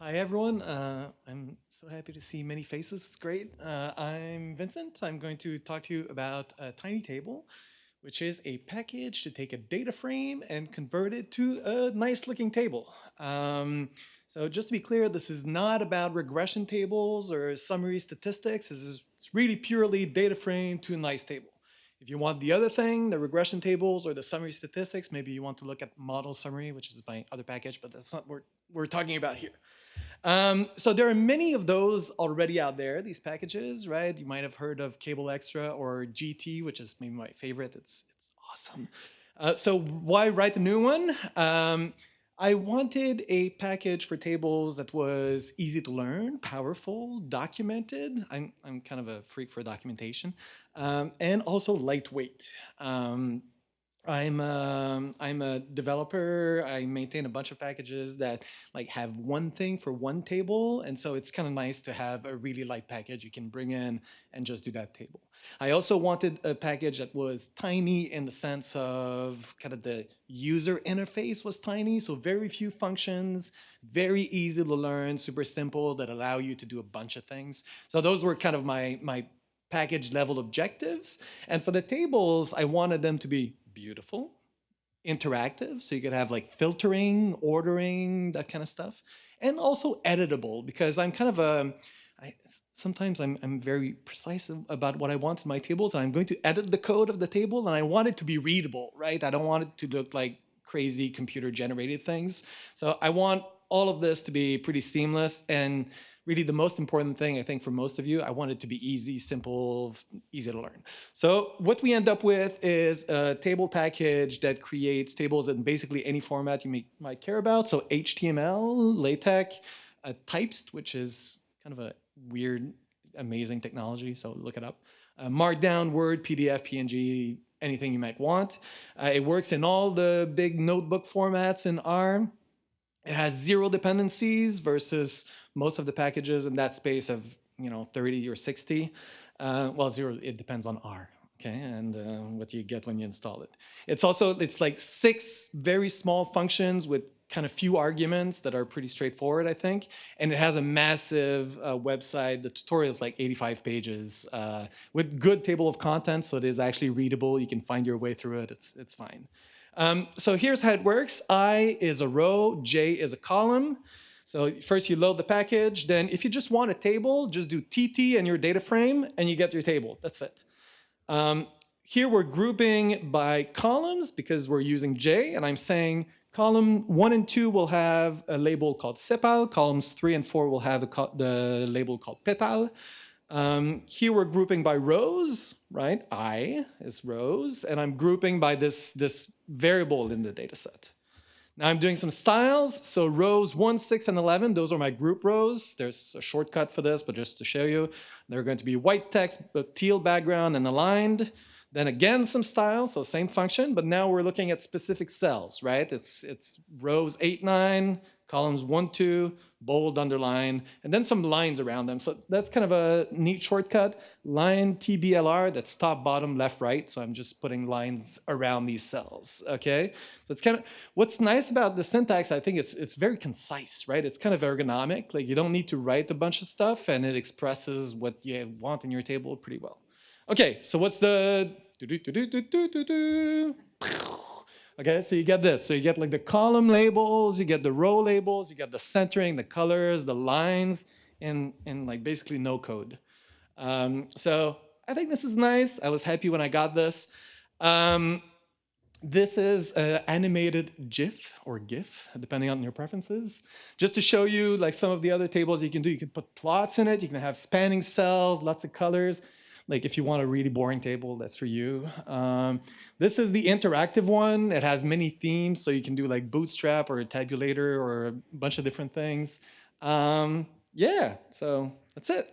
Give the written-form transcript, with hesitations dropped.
Hi, everyone. I'm so happy to see many faces. It's great. I'm Vincent. I'm going to talk to you about a tinytable, which is a package to take a data frame and convert it to a nice looking table. So just to be clear, this is not about regression tables or summary statistics. It's really purely data frame to a nice table. If you want the other thing, the regression tables or the summary statistics, maybe you want to look at model summary, which is my other package, but that's not what we're talking about here. So there are many of those already out there, these packages, right? You might have heard of Cable Extra or GT, which is maybe my favorite. It's awesome. So why write a new one? I wanted a package for tables that was easy to learn, powerful, documented. I'm kind of a freak for documentation, and also lightweight. I'm a developer. I maintain a bunch of packages that like have one thing for one table, and so it's kind of nice to have a really light package you can bring in and just do that table. I also wanted a package that was tiny in the sense of kind of the user interface was tiny, so very few functions, very easy to learn, super simple that allow you to do a bunch of things. So those were kind of my package level objectives. And for the tables, I wanted them to be beautiful, interactive, so you could have like filtering, ordering, that kind of stuff, and also editable because I'm kind of a sometimes I'm very precise about what I want in my tables, and I'm going to edit the code of the table, and I want it to be readable, right? I don't want it to look like crazy computer generated things. So I want all of this to be pretty seamless, and really the most important thing I think for most of you, I want it to be easy, simple, easy to learn. So what we end up with is a table package that creates tables in basically any format you might care about. So HTML, LaTeX, Typst, which is kind of a weird, amazing technology, so look it up. Markdown, Word, PDF, PNG, anything you might want. It works in all the big notebook formats in R. It has 0 dependencies versus most of the packages in that space of 30 or 60. Well, 0, it depends on R, okay, and what you get when you install it. It's like 6 very small functions with kind of few arguments that are pretty straightforward, I think. And it has a massive website. The tutorial is like 85 pages with good table of contents, so it is actually readable. You can find your way through it. It's fine. So here's how it works. I is a row, J is a column. So first you load the package. Then if you just want a table, just do TT and your data frame, and you get your table. That's it. Here we're grouping by columns because we're using J, and I'm saying column 1 and 2 will have a label called sepal. Columns 3 and 4 will have the label called petal. Here we're grouping by rows, right? I is rows, and I'm grouping by this variable in the data set. Now I'm doing some styles. So rows 1, 6, and 11, those are my group rows. There's a shortcut for this, but just to show you, they're going to be white text, but teal background and aligned. Then again, some styles, so same function, but now we're looking at specific cells, right? It's rows 8, 9, columns 1, 2, bold, underline, and then some lines around them. So that's kind of a neat shortcut. Line TBLR, that's top, bottom, left, right. So I'm just putting lines around these cells, okay? So it's kind of, what's nice about the syntax, I think it's very concise, right? It's kind of ergonomic. Like you don't need to write a bunch of stuff, and it expresses what you want in your table pretty well. Okay, so what's the okay, so you get this. So you get like the column labels, you get the row labels, you get the centering, the colors, the lines, and like basically no code. So I think this is nice. I was happy when I got this. This is an animated GIF or GIF, depending on your preferences. Just to show you like some of the other tables you can do. You can put plots in it. You can have spanning cells, lots of colors. Like if you want a really boring table, that's for you. This is the interactive one. It has many themes, so you can do like Bootstrap or a tabulator or a bunch of different things. Yeah, so that's it.